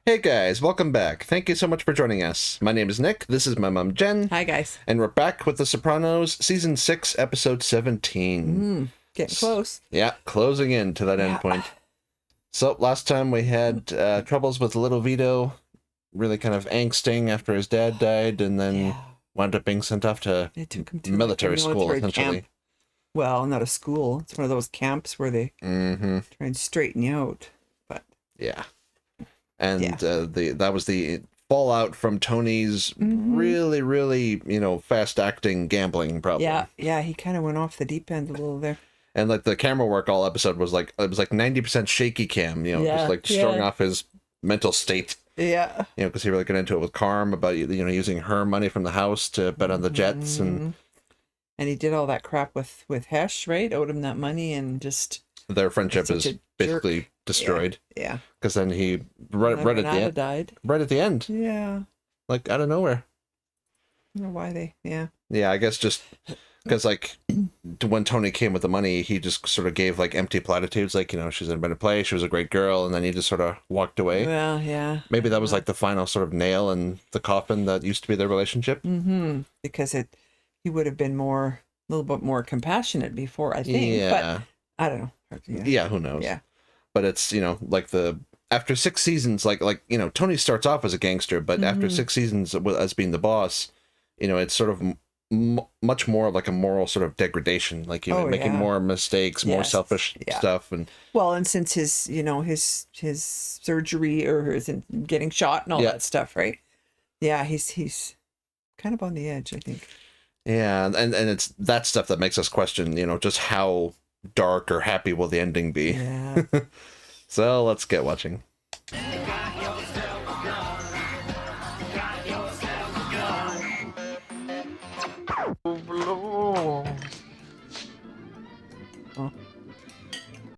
Hey guys, welcome back. Thank you so much for joining us. My name is Nick, this is my mom Jen. Hi guys. And we're back with The Sopranos, Season 6, Episode 17. Getting close. Yeah, closing in to that end point. So, last time we had troubles with little Vito, really kind of angsting after his dad died, and then wound up being sent off to military school, essentially. Camp. Well, not a school. It's one of those camps where they try and straighten you out. But yeah. And that was the fallout from Tony's really, fast-acting gambling problem. Yeah, he kind of went off the deep end a little there. And like the camera work all episode was like, it was like 90% shaky cam, just like showing off his mental state. Yeah. Because he really got into it with Carm about, using her money from the house to bet on the Jets. And he did all that crap with Hesh, right? Owed him that money and just... Their friendship is basically destroyed. Yeah. Because then he, right at the end. Died. Right at the end. Yeah. Like, out of nowhere. I don't know why they, Yeah, I guess just... Because, like, when Tony came with the money, he just sort of gave, like, empty platitudes, like, she's in a better place, she was a great girl, and then he just sort of walked away. Well, yeah. Maybe that was, like, the final sort of nail in the coffin that used to be their relationship. Because he would have been a little bit more compassionate before, I think. Yeah. But I don't know. Yeah, who knows? Yeah. But it's, like after 6 seasons, like Tony starts off as a gangster, but after 6 seasons as being the boss, it's sort of... much more of like a moral sort of degradation, like making more mistakes, more selfish stuff, and since his surgery or his getting shot and all that stuff, right? Yeah, he's kind of on the edge, I think. Yeah, and it's that stuff that makes us question, just how dark or happy will the ending be. Yeah. So let's get watching.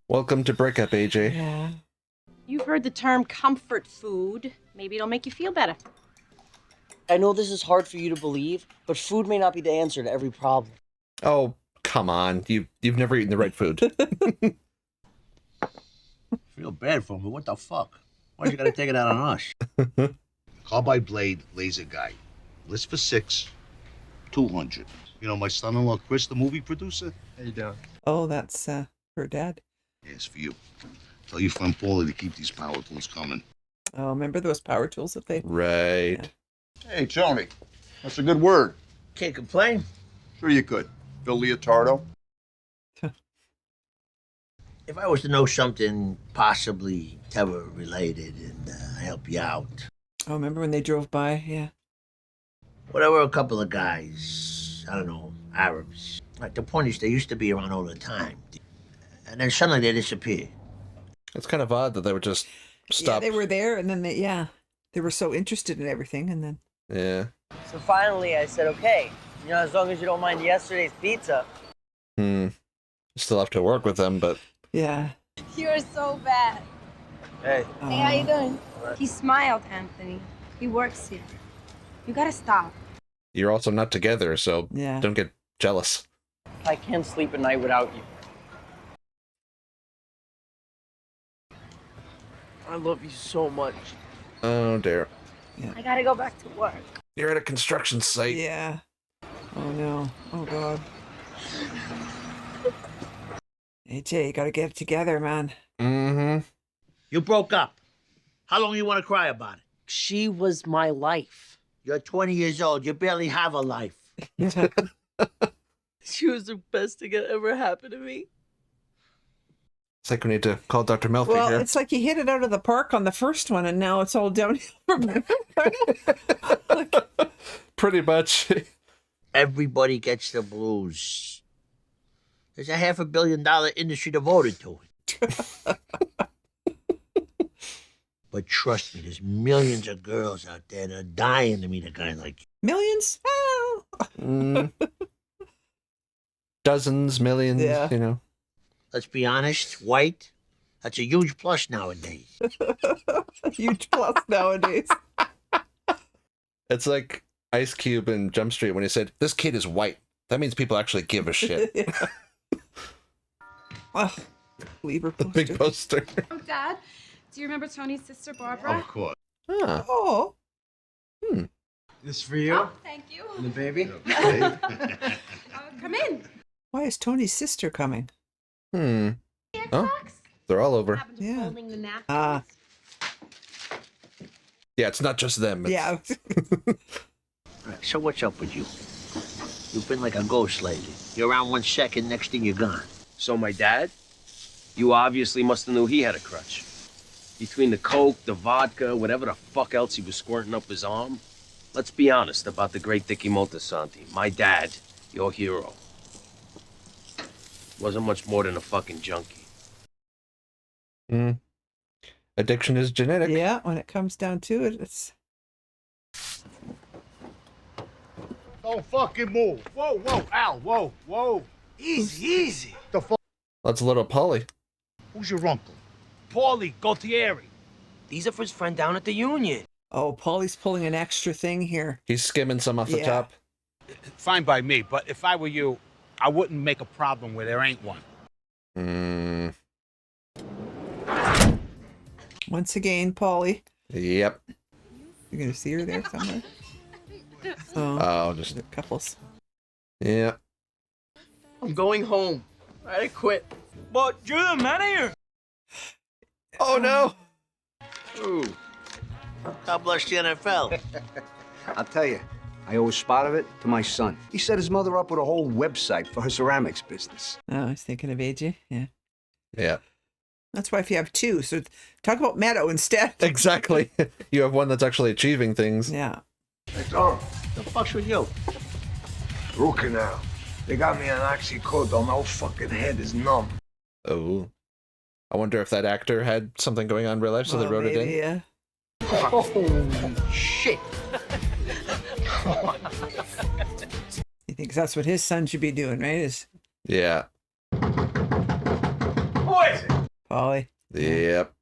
Welcome to Breakup, AJ. Yeah. You've heard the term comfort food. Maybe it'll make you feel better. I know this is hard for you to believe, but food may not be the answer to every problem. Oh, come on. You've never eaten the right food. Feel bad for him, but what the fuck? Why you gotta take it out on us? Carbide blade, laser guy. List for 6, 200. My son-in-law Chris, the movie producer. How you doing? Oh, that's her dad. Yes, for you. Tell your friend Paulie to keep these power tools coming. Oh, remember those power tools that they... Right. Yeah. Hey, Tony. That's a good word. Can't complain. Sure you could. Bill Leotardo. If I was to know something possibly terror-related and help you out. Oh, remember when they drove by? Yeah. Well, there were a couple of guys, I don't know, Arabs. Like the point is, they used to be around all the time. And then suddenly they disappeared. It's kind of odd that they would just stop. Yeah, they were there, and then they were so interested in everything, and then... Yeah. So finally I said, okay, as long as you don't mind yesterday's pizza. Still have to work with them, but... Yeah. You're so bad. Hey. Hey, how you doing? He smiled, Anthony. He works here. You gotta stop. You're also not together, so Yeah. don't get jealous. I can't sleep at night without you. I love you so much. Oh, dear. I gotta go back to work. You're at a construction site. Yeah. Oh, no. Oh, God. AJ, you gotta get it together, man. You broke up. How long you want to cry about it? She was my life. You're 20 years old. You barely have a life. She was the best thing that ever happened to me. It's like we need to call Dr. Melfi Well, here. it's like he hit it out of the park on the first one, and now it's all downhill from there. Pretty much. Everybody gets the blues. There's a $500 million industry devoted to it. But trust me, there's millions of girls out there that are dying to meet a guy like you. Millions? Oh. Dozens, millions, Yeah. Let's be honest, white, that's a huge plus nowadays. Huge plus nowadays. It's like Ice Cube in Jump Street when he said, "This kid is white. That means people actually give a shit." Oh, Lever The big poster. Oh, Dad, do you remember Tony's sister, Barbara? Of course. Huh. Oh. This for you? Oh, thank you. And the baby? Come in. Why is Tony's sister coming? Oh, they're all over. Yeah. Folding the napkins. Ah. Yeah, it's not just them. It's... Yeah. Right, so what's up with you? You've been like a ghost lately. You're around 1 second, next thing you're gone. So my dad? You obviously must have knew he had a crutch. Between the coke, the vodka, whatever the fuck else he was squirting up his arm. Let's be honest about the great Dickie Moltisanti. My dad, your hero. Wasn't much more than a fucking junkie. Addiction is genetic. Yeah, when it comes down to it, it's... Don't fucking move. Whoa, whoa, Al, whoa, whoa. Easy, easy. The fuck? That's a little Polly. Who's your uncle? Paulie Gaultieri. These are for his friend down at the Union. Oh, Paulie's pulling an extra thing here. He's skimming some off the Yeah. top. Fine by me, but if I were you, I wouldn't make a problem where there ain't one. Once again, Paulie. Yep. You're gonna see her there somewhere. Oh, Oh, just the couples. yeah. I'm going home. I quit. But you're the manager. Oh no. Ooh. God bless the NFL. I'll tell you, I owe a spot of it to my son. He set his mother up with a whole website for her ceramics business. Oh, I was thinking of AJ. Yeah. Yeah. That's why if you have two, so talk about Meadow instead. Exactly. You have one that's actually achieving things. Yeah. Hey, Tom, the fuck's with you? Root canal. They got me on oxycodone. My whole fucking head is numb. Oh. I wonder if that actor had something going on in real life, so they wrote it in. Yeah. Holy shit. He thinks that's what his son should be doing, right? Is Yeah. Who is it? Paulie. Yep.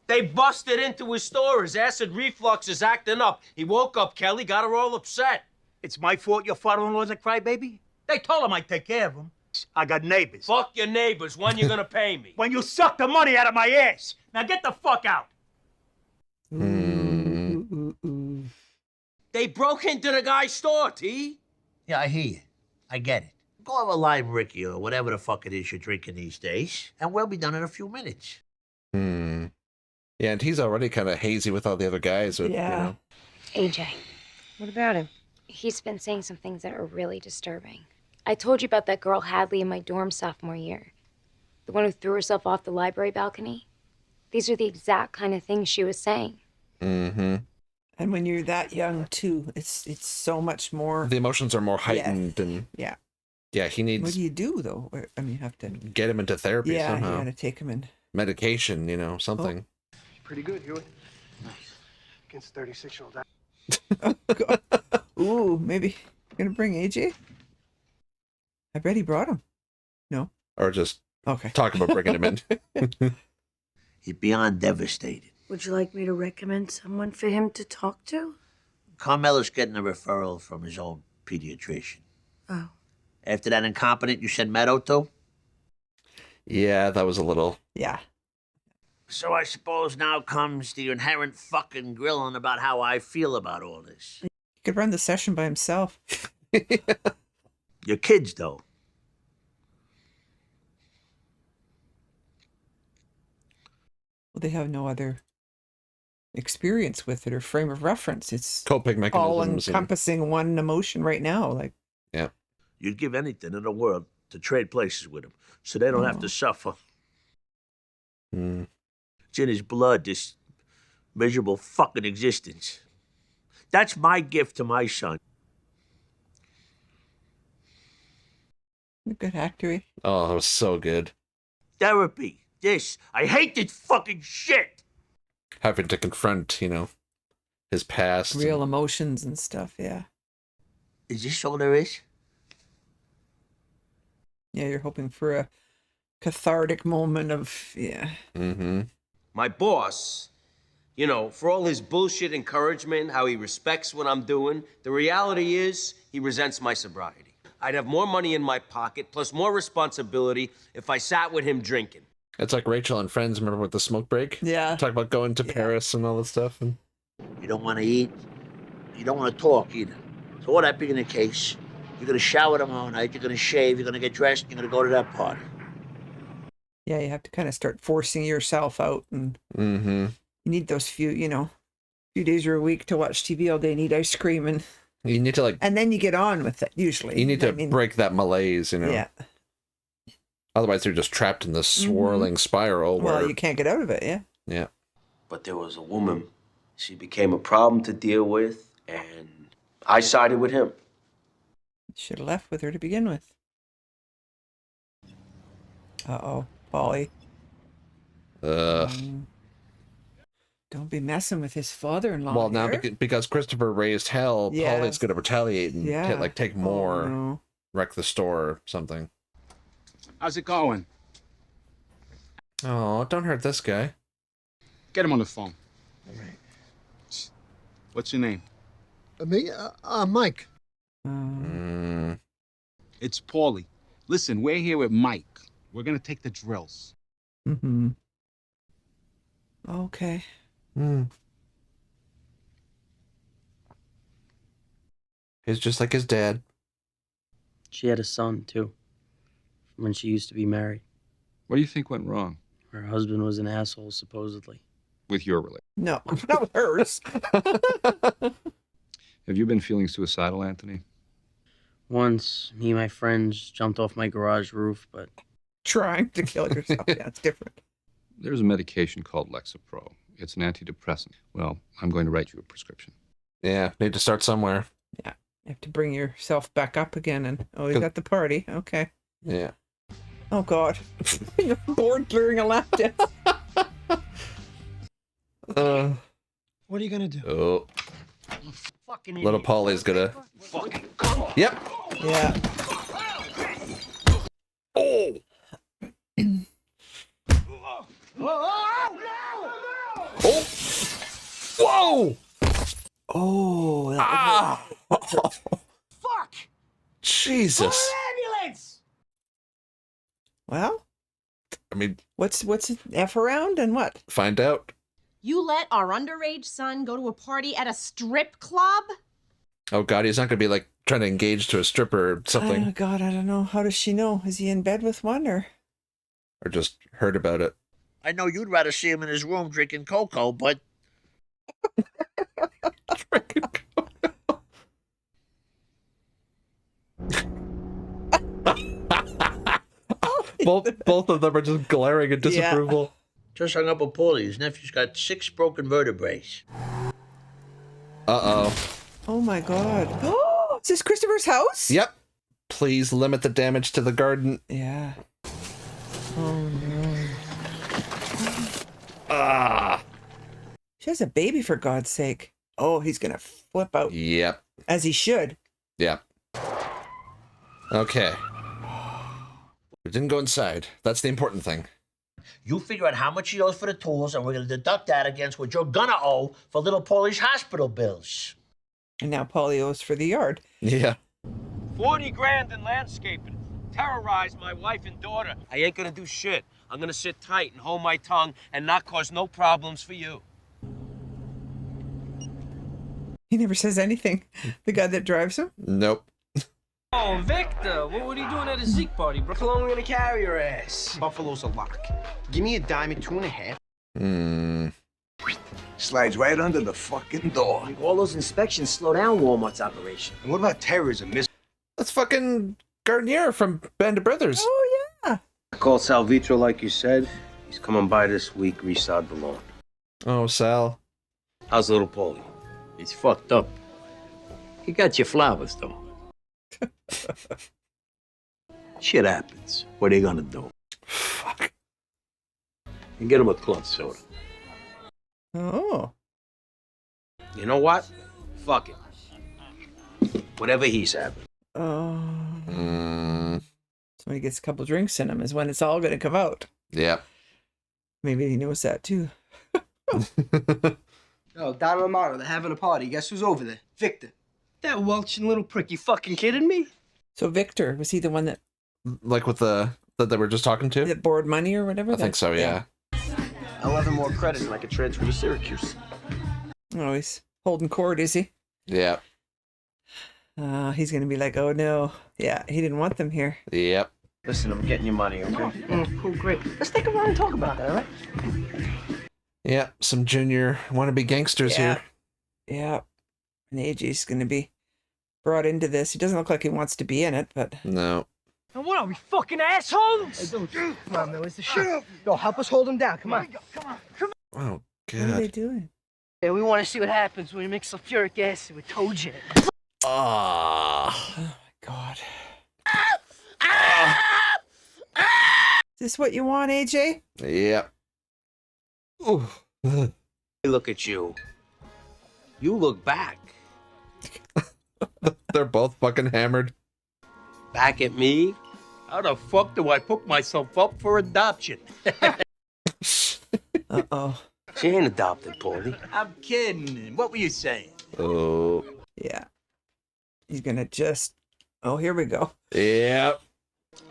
They busted into his store. His acid reflux is acting up. He woke up, Kelly, got her all upset. It's my fault your father-in-law's a crybaby? They told him I'd take care of him. I got neighbors. Fuck your neighbors. When you gonna pay me? When you suck the money out of my ass. Now get the fuck out. They broke into the guy's store, T. Yeah, I hear you. I get it. Go have a lime Ricky or whatever the fuck it is you're drinking these days, and we'll be done in a few minutes. Yeah, and he's already kind of hazy with all the other guys. With, Yeah. AJ, What about him? he's been saying some things that are really disturbing. I told you about that girl Hadley in my dorm sophomore year. The one who threw herself off the library balcony. These are the exact kind of things she was saying. Mm-hmm. And when you're that young too, it's so much more. The emotions are more heightened, and Yeah. yeah, he needs. What do you do though? I mean, you have to. Get him into therapy Yeah, somehow. you gotta take him in. Medication, something. Pretty good, Hewitt. Nice. Against 36-year-old. Ooh, maybe you're gonna bring AJ. I bet he brought him. No. Or just Okay. talk about bringing him in. He's beyond devastated. Would you like me to recommend someone for him to talk to? Carmelo's getting a referral from his own pediatrician. Oh. After that incompetent you said Meadow to? Yeah, that was a little. Yeah. So I suppose now comes the inherent fucking grilling about how I feel about all this. He could run the session by himself. Your kids, though. Well, they have no other experience with it or frame of reference. It's Coping all mechanisms. encompassing one emotion right now. Like, Yeah. You'd give anything in the world to trade places with him so they don't have to suffer. Mm. It's in his blood, this miserable fucking existence. That's my gift to my son. a good actor. Oh, that was so good. Therapy. This. I hate this fucking shit. Having to confront, his past. Real emotions and stuff. Yeah. Is this all there is? Yeah, you're hoping for a cathartic moment of, yeah. Mm-hmm. My boss, for all his bullshit encouragement, how he respects what I'm doing, the reality is he resents my sobriety. I'd have more money in my pocket, plus more responsibility if I sat with him drinking. It's like Rachel and Friends, remember with the smoke break? Yeah. Talk about going to Paris and all that stuff. And You don't want to eat. You don't want to talk either. So all that being the case, you're going to shower tomorrow night, you're going to shave, you're going to get dressed, you're going to go to that party. Yeah, you have to kind of start forcing yourself out, and you need those few days or a week to watch TV all day and eat ice cream, and you need to and then you get on with it. Usually, you need to break that malaise, Yeah. Otherwise, they're just trapped in this swirling spiral. Well, you can't get out of it. Yeah. Yeah. But there was a woman. She became a problem to deal with, and I sided with him. Should have left with her to begin with. Uh-oh, Polly. Don't be messing with his father-in-law. Well, now because Christopher raised hell, Yeah. Polly's going to retaliate and take more, wreck the store or something. How's it going? Oh, don't hurt this guy. Get him on the phone. All right. What's your name? Me? Mike. It's Paulie. Listen, we're here with Mike. We're gonna take the drills. Okay. He's just like his dad. She had a son, too, when she used to be married. What do you think went wrong? Her husband was an asshole, supposedly. With your relationship? No, not with hers. Have you been feeling suicidal, Anthony? Once, me and my friends jumped off my garage roof, but... Trying to kill yourself. Yeah, it's different. There's a medication called Lexapro. It's an antidepressant. Well, I'm going to write you a prescription. Yeah, need to start somewhere. Yeah, you have to bring yourself back up again, and he's at the party. Okay. Yeah. Oh God, you're bored during a lap dance. What are you gonna do? Oh. Fucking Little Polly's gonna. Yep. Yeah. Oh. Oh. Whoa. Oh. Ah. Fuck! Jesus. Ambulance! Well, I mean, what's F around and what? Find out. You let our underage son go to a party at a strip club? Oh God, he's not gonna be like trying to engage to a stripper or something, Oh God, I don't know. How does she know? Is he in bed with one or just heard about it. I know you'd rather see him in his room drinking cocoa, but... both of them are just glaring in disapproval. Just hung up with Paulie. His nephew's got 6 broken vertebrae. Uh-oh. Oh my God. Oh, is this Christopher's house? Yep. Please limit the damage to the garden. Yeah. Oh no. Ah. She has a baby, for God's sake. Oh, he's gonna flip out. Yep. As he should. Yep. Okay. We didn't go inside. That's the important thing. You figure out how much he owes for the tools, and we're going to deduct that against what you're going to owe for little Paulie's hospital bills. And now Paulie owes for the yard. Yeah. 40 grand in landscaping. Terrorized my wife and daughter. I ain't gonna do shit. I'm gonna sit tight and hold my tongue and not cause no problems for you. He never says anything. The guy that drives him? Nope. Oh, Victor, what were you doing at a Zeke party, bro? How long are we gonna carry your ass? Buffalo's a lock. Give me a dime and 2.5. Slides right under the fucking door. All those inspections slow down Walmart's operation. And what about terrorism, miss? That's fucking Garnier from Band of Brothers. Oh, yeah. I called Sal Vitro like you said. He's coming by this week, resod the lawn. Oh, Sal. How's little Paulie? He's fucked up. He got your flowers, though. Shit happens. What are you gonna do? Fuck. You get him a club soda. Oh. You know what? Fuck it. Whatever he's having. Oh. So when he gets a couple drinks in him is when it's all going to come out. Yep. Maybe he knows that too. Oh, Don Romano, they're having a party. Guess who's over there? Victor. That welching little prick. You fucking kidding me? So Victor, was he the one that... Like with that they were just talking to? That borrowed money or whatever? I think so, yeah. 11 more credits and I could transfer to Syracuse. Oh, he's holding court, is he? Yeah. He's going to be like, oh no. Yeah, he didn't want them here. Yep. Listen, I'm getting you money, okay? Cool, great. Let's take a ride and talk about that, all right? Yeah, some junior wannabe gangsters here. Yeah. And AJ's going to be brought into this. He doesn't look like he wants to be in it, but... No. And what are we, fucking assholes? Hey, come on, man, where's the shit? Yo, help us hold him down, come on. Oh, God. What are they doing? Yeah, we want to see what happens when we mix sulfuric acid with toe jet. Oh my God. Is this what you want, AJ? Yep. Ooh. Look at you. You look back. They're both fucking hammered. Back at me? How the fuck do I put myself up for adoption? Uh-oh. She ain't adopted, Paulie. I'm kidding. What were you saying? Oh. Yeah. He's going to just... Oh, here we go. Yep.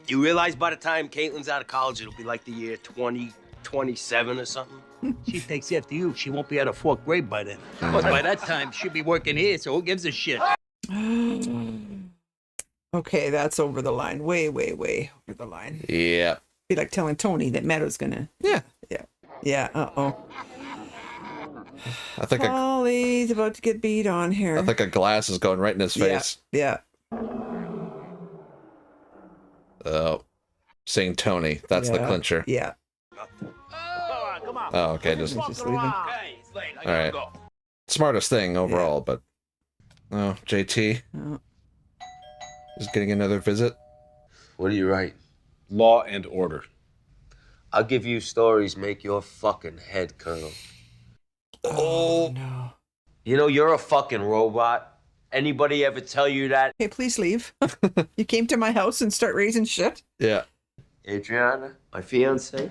You realize by the time Caitlin's out of college, it'll be like the year 2027 or something? She takes after you. She won't be out of fourth grade by then. But by that time, she'll be working here, so who gives a shit? Okay, that's over the line. Way over the line. Yeah. Be like telling Tony that Meadow's gonna... Yeah. Yeah, uh-oh. I think Paulie's about to get beat on here. I think a glass is going right in his face. Yeah. Oh. Seeing Tony. That's the clincher. Yeah. Oh, okay. Just leaving. all right. Smartest thing overall, but... Oh, JT. Oh. Just getting another visit. What do you write? Law and Order. I'll give you stories make your fucking head curdle. Oh, no. You know, you're a fucking robot. Anybody ever tell you that? Hey, please leave. You came to my house and start raising shit? Yeah. Adriana, my fiance,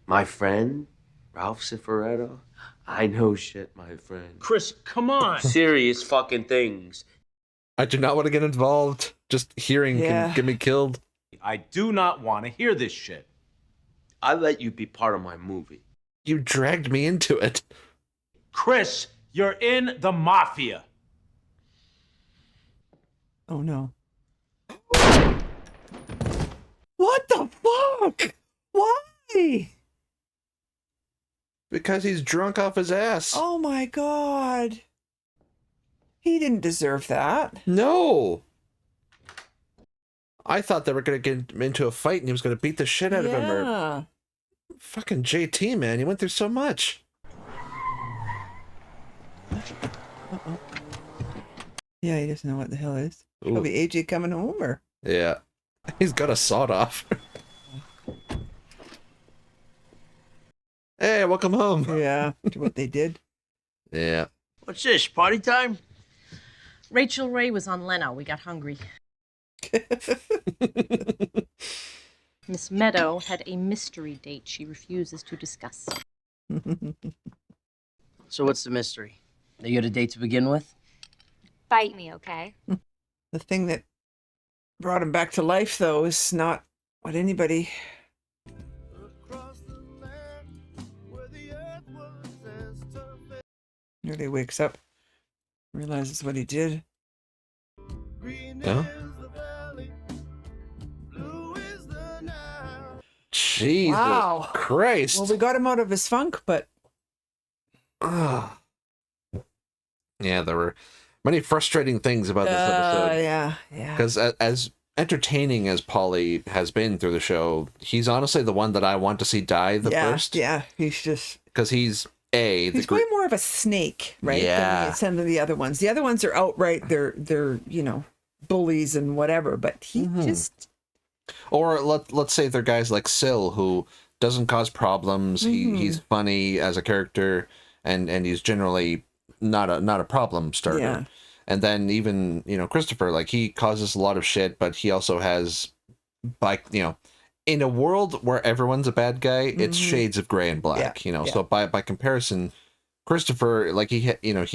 my friend, Ralph Cifaretto. I know shit, my friend. Chris, come on. Serious fucking things. I do not want to get involved. Just hearing can get me killed. I do not want to hear this shit. I let you be part of my movie. You dragged me into it. Chris, you're in the mafia. Oh, no. What the fuck? Why? Because he's drunk off his ass. Oh, my God. He didn't deserve that. No. I thought they were going to get him into a fight and he was going to beat the shit out of him. Or... Fucking JT, man. You went through so much. Uh-oh. Yeah, he doesn't know what the hell it is. Ooh. Probably AJ coming home, or... Yeah. He's got a sawed off. Hey, welcome home. Yeah, to what they did. Yeah. What's this, party time? Rachel Ray was on Leno. We got hungry. Miss Meadow had a mystery date she refuses to discuss. So what's the mystery? Are you had a date to begin with? Fight me, okay? The thing that brought him back to life, though, is not what anybody... Nearly wakes up, realizes what he did. Huh? Jesus Christ. Well, we got him out of his funk, but... Yeah, there were many frustrating things about this episode. Yeah. Because as entertaining as Paulie has been through the show, he's honestly the one that I want to see die the first. Yeah, he's just... Because he's He's way more of a snake, right? Yeah. Than some of the other ones. The other ones are outright, they're bullies and whatever, but he just... Or let's say they're guys like Syl, who doesn't cause problems. He's funny as a character, and he's generally not a problem starter. Yeah. And then even, Christopher, like, he causes a lot of shit, but he also has, like, in a world where everyone's a bad guy, it's shades of gray and black, So by comparison, Christopher, like, he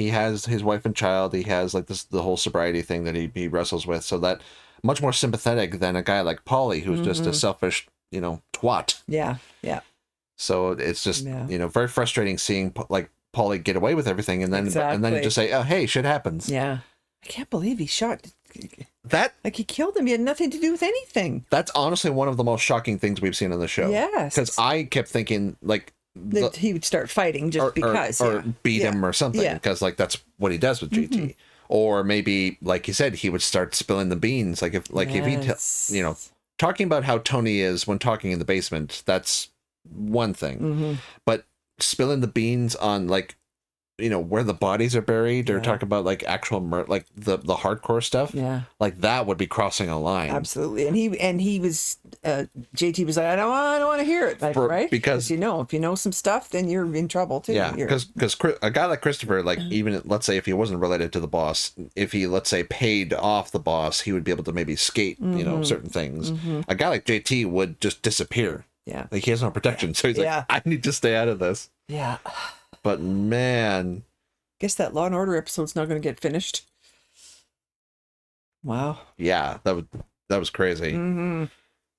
has his wife and child, he has like the whole sobriety thing that he wrestles with, so that much more sympathetic than a guy like Paulie, who's just a selfish, twat. Yeah. So it's just, very frustrating seeing like Paulie get away with everything, and then you just say, oh, hey, shit happens. Yeah. I can't believe he shot that. Like, he killed him. He had nothing to do with anything. That's honestly one of the most shocking things we've seen on the show. Yes. Because I kept thinking, like, that he would start fighting just because. Or beat him or something. Yeah. Because, like, that's what he does with JT. Or maybe, like you said, he would start spilling the beans. Like, if he, you know, talking about how Tony is when talking in the basement, that's one thing. But spilling the beans on, like, you know, where the bodies are buried, or talk about like actual like the hardcore stuff. Yeah, like that would be crossing a line. Absolutely. And he was JT was like, I don't want to hear it, like, right? Because if you know some stuff, then you're in trouble too. Yeah, because a guy like Christopher, like, even let's say if he wasn't related to the boss, if he, let's say, paid off the boss, he would be able to maybe skate, you know, certain things. A guy like JT would just disappear. Yeah, like he has no protection, so he's like, I need to stay out of this. Yeah. But man, guess that Law and Order episode's not going to get finished. Wow. Yeah, that was crazy.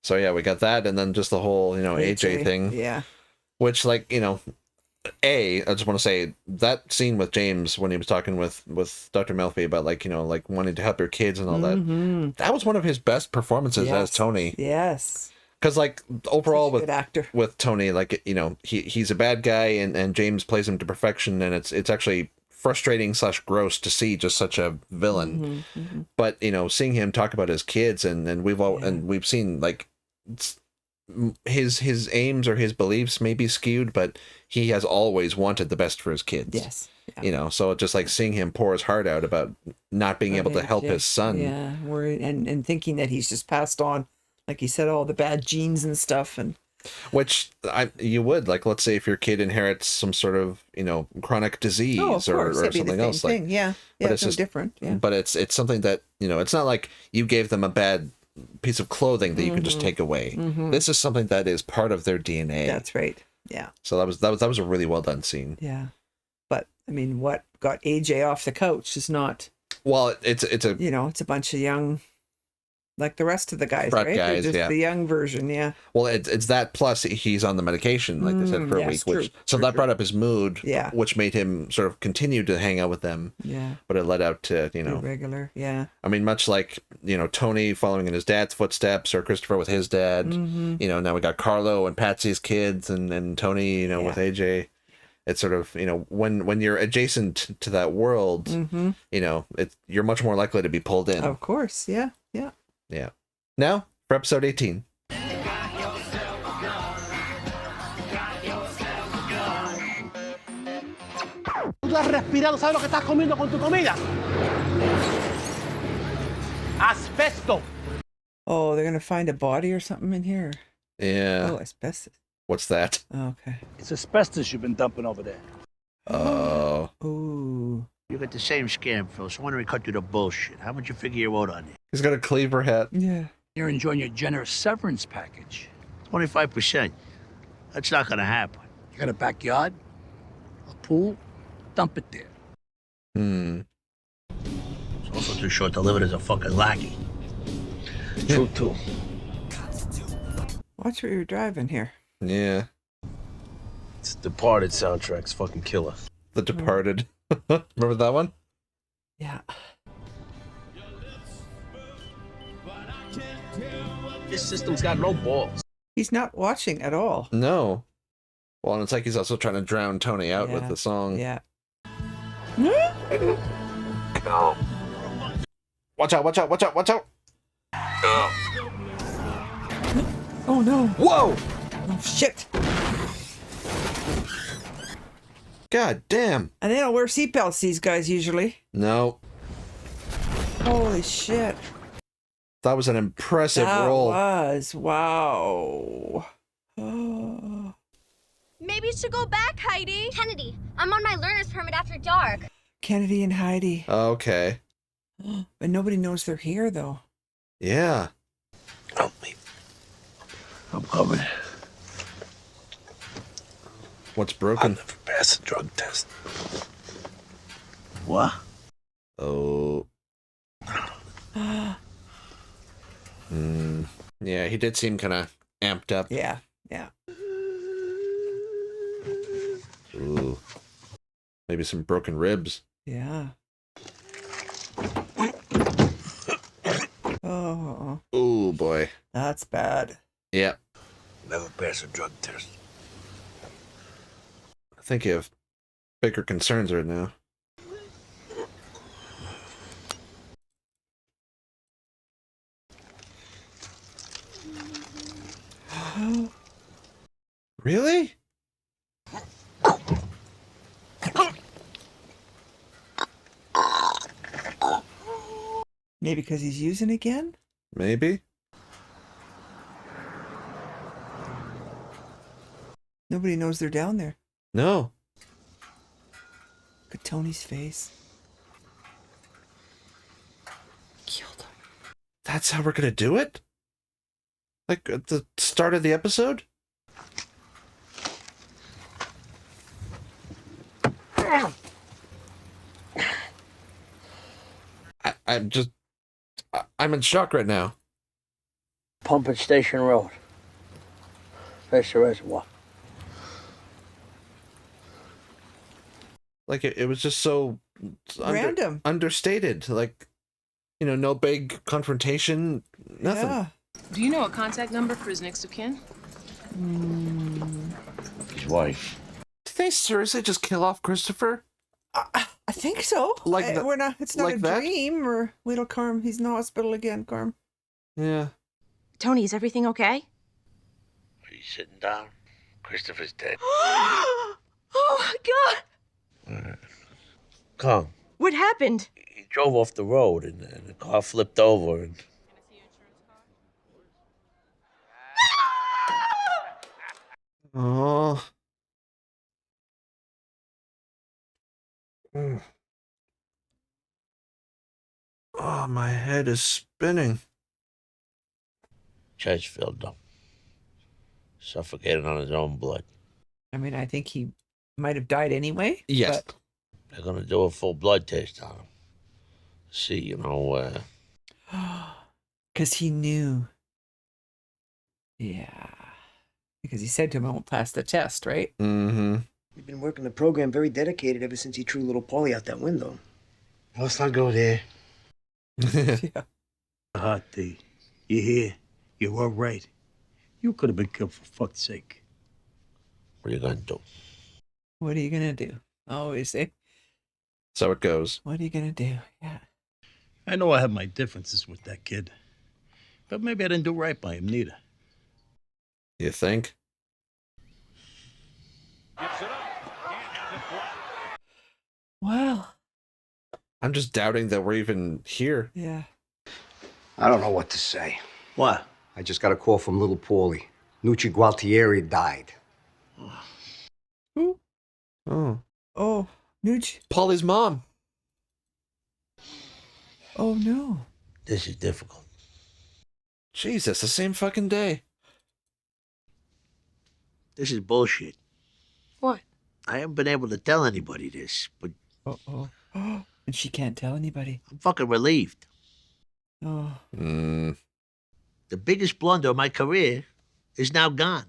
So yeah, we got that, and then just the whole, you know, AJ thing. Yeah. Which, like, you know, I just want to say that scene with James when he was talking with Dr. Melfi about, like, you know, like wanting to help your kids and all that. That was one of his best performances as Tony. Yes. Because, like, overall with Tony, like, you know, he's a bad guy, and James plays him to perfection, and it's actually frustrating / gross to see just such a villain. But, you know, seeing him talk about his kids, and we've seen, like, his aims or his beliefs may be skewed, but he has always wanted the best for his kids. Yes. Yeah. You know, so just like seeing him pour his heart out about not being able to help his son. Yeah, and thinking that he's just passed on, like he said, all the bad genes and stuff, and which you would, like, let's say if your kid inherits some sort of, you know, chronic disease or something else, like, yeah, but it's just different. Yeah, but it's something that, you know, it's not like you gave them a bad piece of clothing that you can just take away. This is something that is part of their DNA. That's right. Yeah. So that was a really well done scene. Yeah, but I mean, what got AJ off the couch is not. Well, it's a, you know, it's a bunch of young, like the rest of the guys, frat right? guys, They're just the young version, yeah. Well, it's that plus he's on the medication, like they said, for a week, which brought up his mood, which made him sort of continue to hang out with them. Yeah. But it led out to, you know, regular, yeah. I mean, much like, you know, Tony following in his dad's footsteps, or Christopher with his dad. You know, now we got Carlo and Patsy's kids, and Tony, you know, with AJ. It's sort of, you know, when you're adjacent to that world, you know, you're much more likely to be pulled in. Of course, yeah. Yeah. Now, for episode 18. Tú has respirado, ¿sabes lo que estás comiendo con tu comida? Asbesto. Oh, they're gonna find a body or something in here. Yeah. Oh, asbestos. What's that? Oh, okay. It's asbestos you've been dumping over there. Oh. Ooh. You got the same scam, Phil, so why don't we cut through the bullshit? How much you figure you owed on it? He's got a cleaver hat. Yeah. You're enjoying your generous severance package. 25%. That's not gonna happen. You got a backyard, a pool, dump it there. It's also too short to live it as a fucking lackey. True, too. Watch what you're driving here. Yeah. It's Departed soundtrack's fucking killer. The Departed. Remember that one? Yeah. This system's got no balls. He's not watching at all. No. Well, and it's like he's also trying to drown Tony out with the song. Yeah. Go. Watch out, watch out, watch out, watch out. Oh no. Whoa! Oh shit. God damn. And they don't wear seatbelts, these guys, usually. No. Holy shit. That was an impressive roll. That was. Wow. Oh. Maybe you should go back, Heidi. Kennedy, I'm on my learner's permit after dark. Kennedy and Heidi. Okay. But nobody knows they're here, though. Yeah. Help me. I'm coming. What's broken? I'll never pass the drug test. What? Oh. Yeah, he did seem kind of amped up. Yeah, yeah. Ooh. Maybe some broken ribs. Yeah. Oh. Oh, boy. That's bad. Yeah. Never pass a drug test. I think you have bigger concerns right now. Really? Maybe because he's using again? Maybe. Nobody knows they're down there. No. Look at Tony's face. Killed him. That's how we're gonna do it? Like at the start of the episode? I'm in shock right now. Pumping Station Road. There's the reservoir. Like it was just so Random. understated. Like, you know, no big confrontation, nothing. Yeah. Do you know a contact number for his next of kin? His wife. Did they seriously just kill off Christopher? I think so. Like we're not. It's not like a that? dream. Or little Carm. He's in the hospital again, Carm. Yeah. Tony, is everything okay? Are you sitting down? Christopher's dead. Oh my God! Come. What happened? He drove off the road and the car flipped over and... Oh. Mm. Oh, my head is spinning. Chest filled up. Suffocated on his own blood. I mean, I think he might have died anyway. Yes. But... They're gonna do a full blood test on him. See, you know, Because he knew. Yeah. Because he said to him, I won't pass the test, right? Mm-hmm. We've been working the program very dedicated ever since he threw little Polly out that window. Let's not go there. Yeah. Heidi, you hear? You were right. You could have been killed for fuck's sake. what are you gonna do? What are you going to do? Always say, So it goes. what are you going to do? Yeah. I know I have my differences with that kid. But maybe I didn't do right by him neither. You think? Well. I'm just doubting that we're even here. Yeah. I don't know what to say. What? I just got a call from little Paulie. Nucci Gualtieri died. Who? Oh. Oh, Nucci. Polly's mom. Oh, no. This is difficult. Jesus, the same fucking day. This is bullshit. What? I haven't been able to tell anybody this, but Uh-oh. And she can't tell anybody. I'm fucking relieved. Oh. Mm. The biggest blunder of my career is now gone.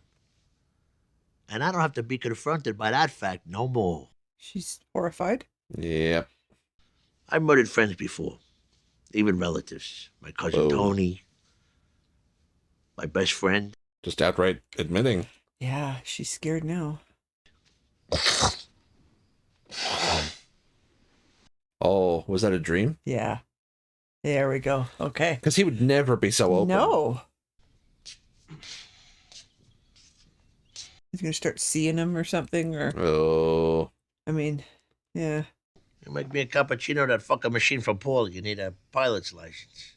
And I don't have to be confronted by that fact no more. She's horrified. Yep. I've murdered friends before, even relatives. My cousin Whoa. Tony, my best friend. Just outright admitting. Yeah, she's scared now. Oh, was that a dream? Yeah. There we go. Okay. Because he would never be so open. No. He's going to start seeing him or something, or... Oh. I mean, yeah. You make me a cappuccino, that fucking machine from Paul. You need a pilot's license.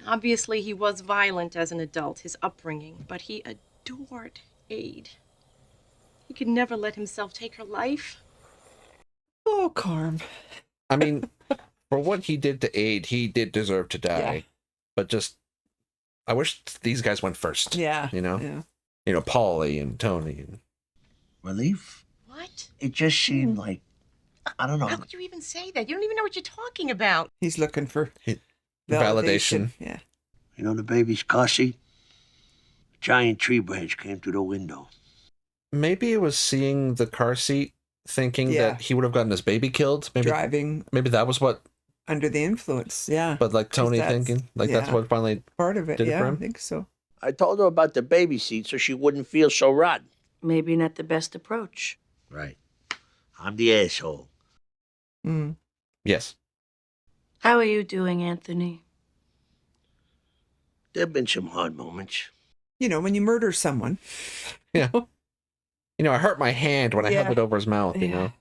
Obviously, he was violent as an adult, his upbringing, but he adored Aid. He could never let himself take her life. Oh, Carm. I mean, for what he did to Aid, he did deserve to die. Yeah. But just, I wish these guys went first. Yeah. You know? Yeah. You know, Paulie and Tony. And... Relief? What? It just seemed like, I don't know. How could you even say that? You don't even know what you're talking about. He's looking for validation. Yeah. You know the baby's car seat? A giant tree branch came through the window. maybe it was seeing the car seat, thinking that he would have gotten his baby killed. Maybe driving. Maybe that was what. Under the influence, yeah. But like Tony thinking, like that's what finally part of it. did it for Yeah, him? I think so. I told her about the baby seat so she wouldn't feel so rotten. Maybe not the best approach. Right. I'm the asshole. Mm. Yes. How are you doing, Anthony? There have been some hard moments. You know, when you murder someone. Yeah. You know, I hurt my hand when I held it over his mouth, you know.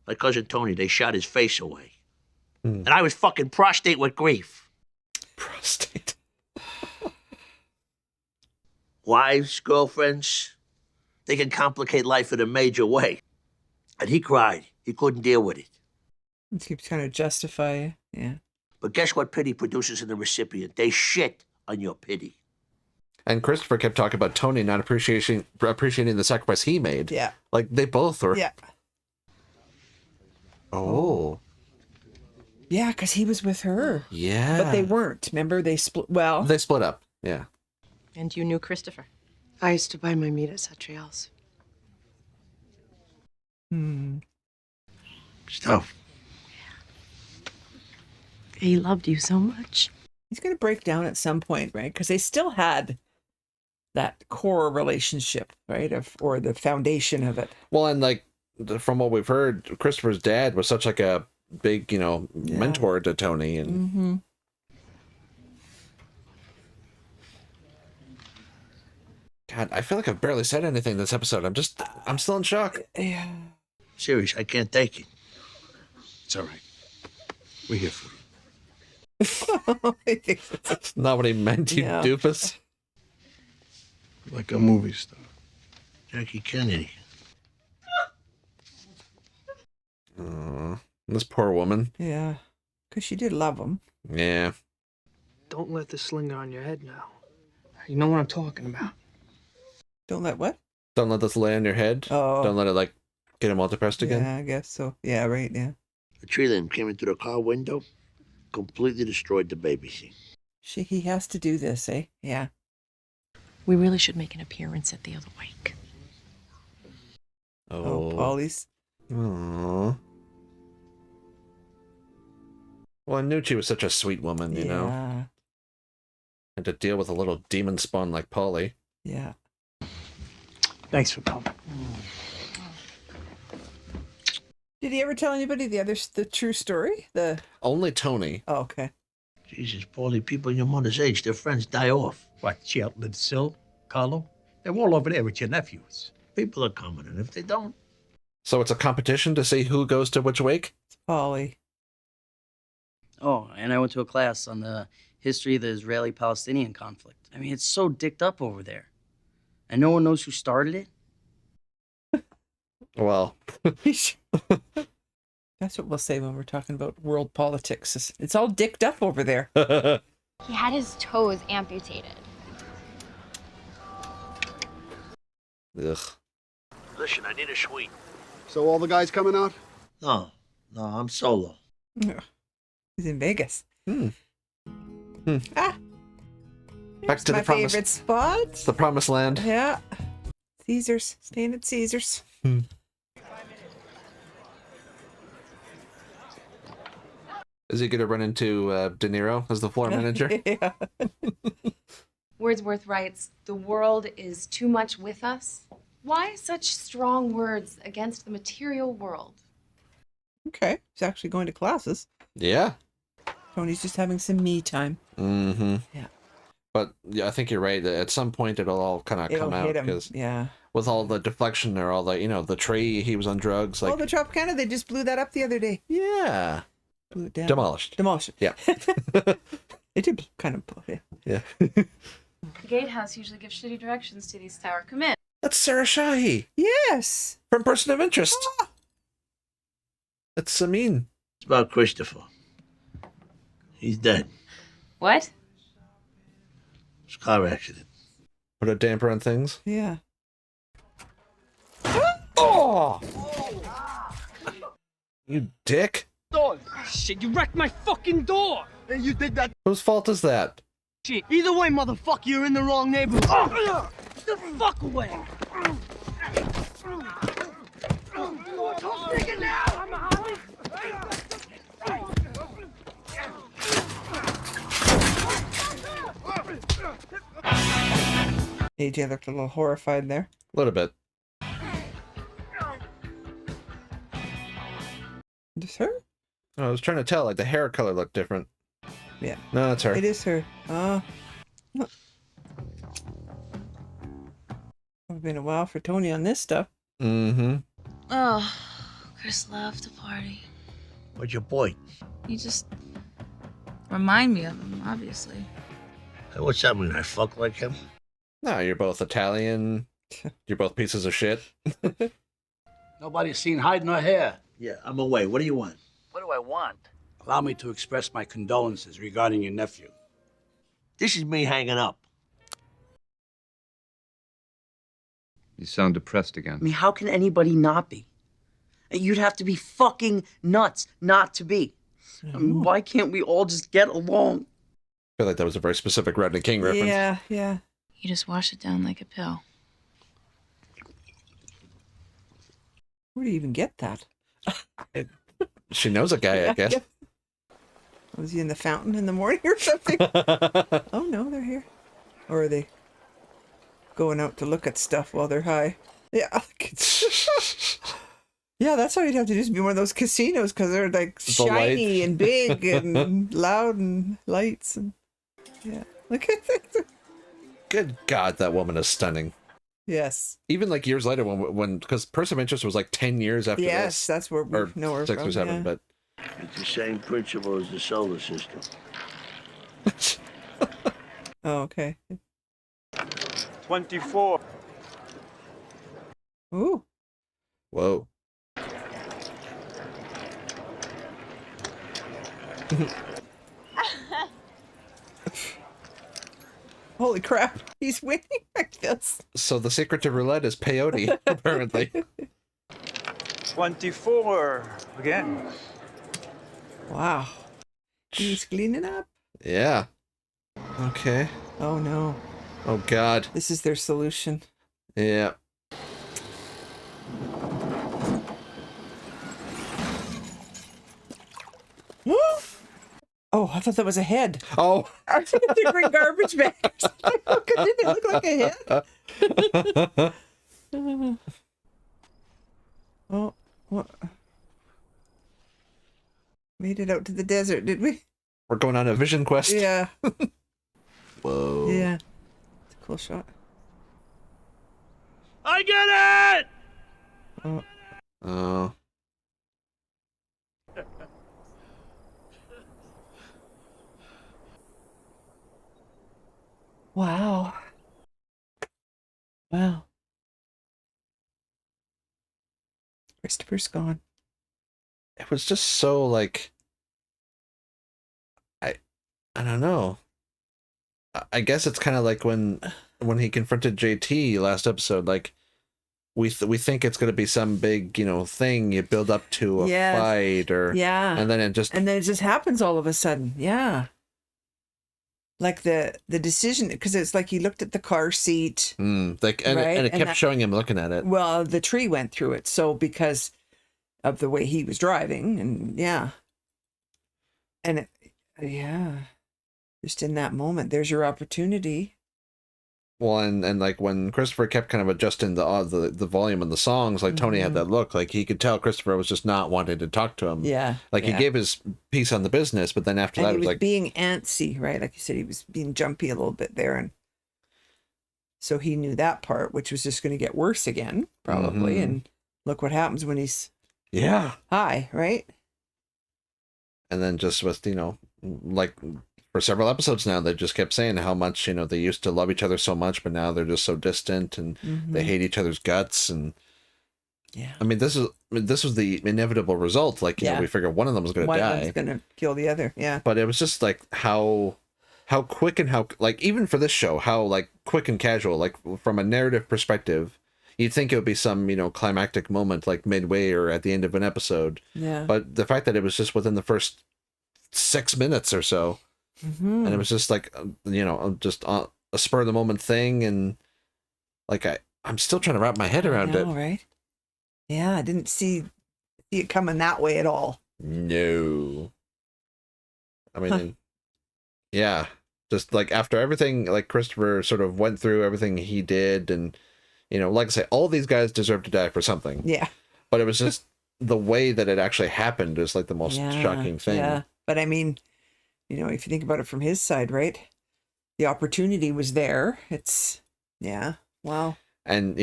My cousin Tony, they shot his face away. And I was fucking prostate with grief. Prostate. Wives, girlfriends, they can complicate life in a major way. And he cried. He couldn't deal with it. He keeps trying to justify it. Yeah. But guess what pity produces in the recipient? They shit on your pity. And Christopher kept talking about Tony not appreciating the sacrifice he made. Yeah. Like they both were. Yeah. Oh. Yeah, because he was with her. Yeah. But they weren't. Remember, they split. Well, they split up. Yeah. And you knew Christopher. I used to buy my meat at Satriel's. Stuff. He loved you so much. He's going to break down at some point, right? Because they still had that core relationship, right? Or the foundation of it. Well, and like from what we've heard, Christopher's dad was such like a big, you know, mentor to Tony, and God, I feel like I've barely said anything this episode. I'm still in shock. Yeah. Serious, I can't take it. It's all right. We're here for you. That's not what he meant, you doofus. Like a movie star. Jackie Kennedy. This poor woman. Yeah. Because she did love him. Yeah. Don't let this linger on your head now. You know what I'm talking about. Don't let what? Don't let this lay on your head. Oh. Don't let it like get him all depressed again. Yeah, I guess so. Yeah, right, yeah. A tree limb came into the car window, completely destroyed the baby seat. He has to do this, eh? Yeah. We really should make an appearance at the other wake. Oh, Polly's. Aww. Well, I knew she was such a sweet woman, you know. And to deal with a little demon spawn like Polly. Yeah. Thanks for coming. Did he ever tell anybody the true story? Only Tony. Oh, okay. Jesus, Paulie, people your mother's age, their friends die off. What, she outlived Sil, Carlo? They're all over there with your nephews. People are coming, and if they don't... So it's a competition to see who goes to which wake? It's Polly. Oh, and I went to a class on the history of the Israeli-Palestinian conflict. I mean, it's so dicked up over there. And no one knows who started it. Well, that's what we'll say when we're talking about world politics. It's all dicked up over there. He had his toes amputated. Ugh. Listen, I need a suite. So all the guys coming out? No, I'm solo. He's in Vegas. Ah. Back It's to my the promised, favorite spot. the promised land. Yeah. Caesars. Staying at Caesars. Is he going to run into De Niro as the floor manager? Yeah. Wordsworth writes, "The world is too much with us." Why such strong words against the material world? Okay. He's actually going to classes. Yeah. Tony's just having some me time. Mm-hmm. Yeah. But yeah, I think you're right. At some point, it'll all kind of come out hit him. because Yeah. with all the deflection or all the, you know, the tree, he was on drugs. Like, Oh, the Tropicana, they just blew that up the other day. yeah. Blew it down. Demolished. Demolished it. Yeah. It did kind of blow it. Yeah. The gatehouse usually gives shitty directions to these tower. Come in. That's Sarah Shahi Yes. from Person of Interest. That's Samin. It's about Christopher. He's dead. What? It's a car accident. Put a damper on things. Yeah. Oh! You dick. Door. Shit, you wrecked my fucking door. Hey, you did that. Whose fault is that? Shit. Either way, motherfucker, you're in the wrong neighborhood. Get the fuck away. AJ looked a little horrified there. A little bit. Is her? I was trying to tell, like the hair color looked different. Yeah. No, that's her. It is her. It's been a while for Tony on this stuff. Mm-hmm. Oh, Chris left the party. What's your point? You just remind me of him, obviously. Hey, what's that mean? I fuck like him? No, you're both Italian. You're both pieces of shit. Nobody's seen Heidi nor hair. Yeah, I'm away. What do you want? What do I want? Allow me to express my condolences regarding your nephew. This is me hanging up. You sound depressed again. I mean, how can anybody not be? You'd have to be fucking nuts not to be. I mean, why can't we all just get along? I feel like that was a very specific Rodney King reference. Yeah, yeah. You just wash it down like a pill. Where do you even get that? She knows a guy, I guess. Yeah. Was he in the fountain in the morning or something? Oh no, they're here. Or are they going out to look at stuff while they're high? Yeah. Yeah, that's how you'd have to do, is be one of those casinos, because they're like shiny and big and loud and lights and yeah. Look at that. Good God, that woman is stunning. Yes. Even like years later, when because Person of Interest was like 10 years after Yes, this. that's where we know her 6 from, or 7, yeah. but It's the same principle as the solar system. Oh, okay. 24. Ooh. Whoa. Holy crap, he's winning like this. So the secret to roulette is peyote, apparently. 24 again. Wow. He's cleaning up. Yeah. Okay. Oh no. Oh God. This is their solution. Yeah. Oh, I thought that was a head. Oh. I think it's a green garbage bag. Didn't it look like a head? Oh, what? Made it out to the desert, did we? We're going on a vision quest. Yeah. Whoa. Yeah. It's a cool shot. I get it! Oh. Wow. Wow. Christopher's gone. It was just so like I don't know. I guess it's kind of like when he confronted JT last episode, like we think it's going to be some big, thing you build up to a fight or and then it just happens all of a sudden. Yeah. Like the decision, because it's like he looked at the car seat. And right? it kept showing him looking at it. Well, the tree went through it, so because of the way he was driving, and just in that moment, there's your opportunity. Well, and like when Christopher kept kind of adjusting the volume of the songs, like Tony had that look, like he could tell Christopher was just not wanting to talk to him. Yeah. Like he gave his piece on the business, but then after And that he it was like being antsy, right? Like you said, he was being jumpy a little bit there, and so he knew that part, which was just going to get worse again, probably. And look what happens when he's high, right? And then just with like for several episodes now, they just kept saying how much they used to love each other so much, but now they're just so distant and they hate each other's guts. And I mean, this was the inevitable result. Like we figured one of them was going to die. One of them's going to kill the other. Yeah. But it was just like how quick and how like even for this show, how like quick and casual. Like from a narrative perspective, you'd think it would be some climactic moment like midway or at the end of an episode. Yeah. But the fact that it was just within the first 6 minutes or so. And it was just like, just a spur of the moment thing. And like, I'm still trying to wrap my head around it. Right. Yeah, I didn't see it coming that way at all. No. I mean, yeah, just like after everything, like Christopher sort of went through everything he did, and like I say, all these guys deserve to die for something. Yeah. But it was just the way that it actually happened is like the most shocking thing. Yeah, but I mean, if you think about it from his side, right? The opportunity was there. It's wow. And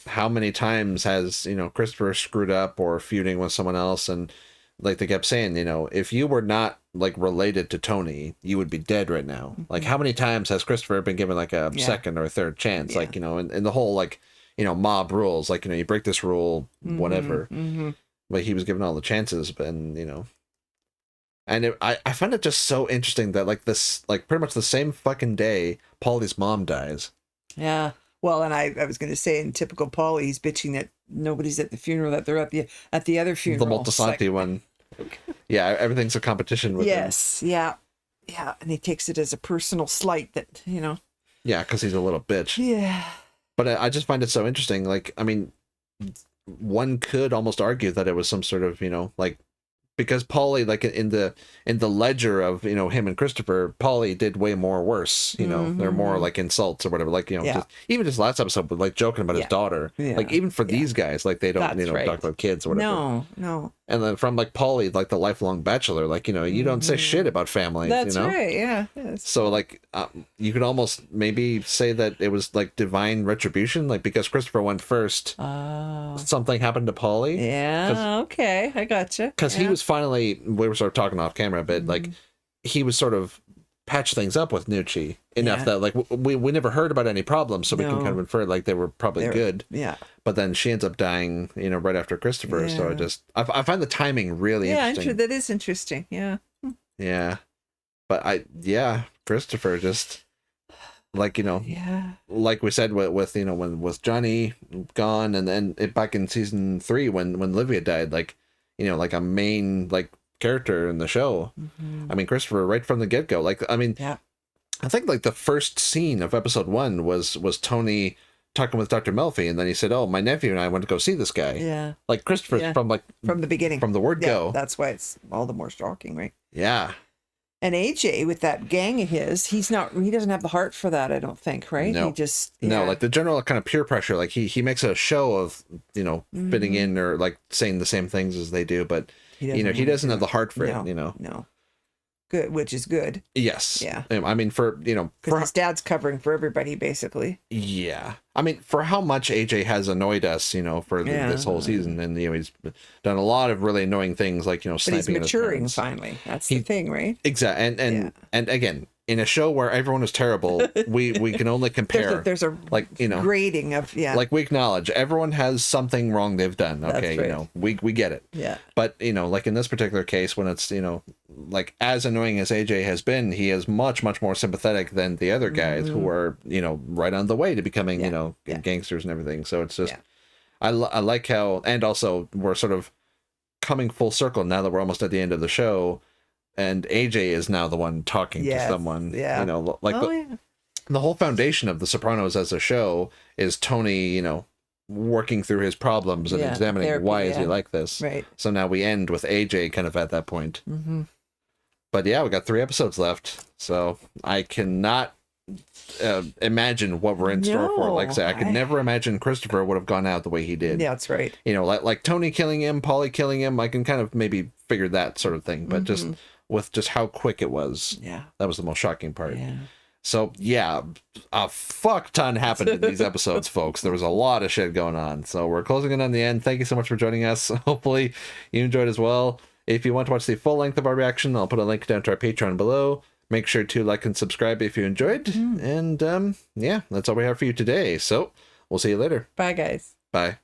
how many times has Christopher screwed up or feuding with someone else, and like they kept saying, if you were not like related to Tony, you would be dead right now. Mm-hmm. Like how many times has Christopher been given like a second or third chance? Yeah. Like in the whole like mob rules, like you break this rule, whatever. Mm-hmm. But he was given all the chances, and and I find it just so interesting that like this, like pretty much the same fucking day, Paulie's mom dies. Yeah. Well, and I was going to say, in typical Paulie, he's bitching that nobody's at the funeral, that they're at the other funeral. The Moltisanti one. Yeah, everything's a competition with him. Yes, yeah. And he takes it as a personal slight that, Yeah, because he's a little bitch. Yeah. But I just find it so interesting. Like, I mean, one could almost argue that it was some sort of, like, because Paulie, like in the ledger of him and Christopher, Paulie did way more worse. They're more like insults or whatever. Like just, even this last episode, with like joking about his daughter. Yeah. Like even for these guys, like they don't talk about kids or whatever. No. And then from like Paulie, like the lifelong bachelor, like you don't say shit about family. That's right. Yeah. So like you could almost maybe say that it was like divine retribution, like because Christopher went first. Something happened to Paulie. Yeah. Okay, I gotcha. Because he was finally, we were sort of talking off camera a bit, like he was sort of patch things up with Nucci enough that like we never heard about any problems, so we can kind of infer like they were probably good. Yeah. But then she ends up dying, right after Christopher. So I find the timing really interesting. That is interesting. Yeah. Yeah. But Christopher just like like we said with when with Johnny gone, and then back in season 3 when Livia died, like like a main like character in the show. I mean, Christopher right from the get-go, like I mean, I think like the first scene of episode 1 was Tony talking with Dr. Melfi, and then he said, "Oh, my nephew and I went to go see this guy." Yeah, like Christopher's from the beginning, from the word go. That's why it's all the more shocking, right? Yeah. And AJ with that gang of his, he doesn't have the heart for that, I don't think, right? No. He just no, like the general kind of peer pressure, like he makes a show of fitting in or like saying the same things as they do, but he doesn't have the heart for it. No. Good, which is good. Yes. Yeah. I mean, for because his dad's covering for everybody basically. Yeah. I mean, for how much AJ has annoyed us, for this whole season, and he's done a lot of really annoying things, like but sniping. He's maturing finally. That's the thing, right? Exactly. And again, in a show where everyone is terrible, we can only compare. There's a like grading of like we acknowledge everyone has something wrong they've done. Okay, right. we get it. Yeah. But like in this particular case, when it's like as annoying as AJ has been, he is much more sympathetic than the other guys who are right on the way to becoming gangsters and everything. So it's just I like how, and also we're sort of coming full circle now that we're almost at the end of the show. And AJ is now the one talking to someone. Yeah. Like the whole foundation of The Sopranos as a show is Tony, working through his problems and examining therapy, why is he like this. Right. So now we end with AJ kind of at that point. Mm-hmm. But we got 3 episodes left. So I cannot imagine what we're in store for. Like I say, I could never imagine Christopher would have gone out the way he did. Yeah, that's right. Like Tony killing him, Paulie killing him, I can kind of maybe figure that sort of thing. But just with just how quick it was. Yeah. That was the most shocking part. Yeah. So, a fuck ton happened in these episodes, folks. There was a lot of shit going on. So, we're closing in on the end. Thank you so much for joining us. Hopefully, you enjoyed as well. If you want to watch the full length of our reaction, I'll put a link down to our Patreon below. Make sure to like and subscribe if you enjoyed. And, that's all we have for you today. So, we'll see you later. Bye, guys. Bye.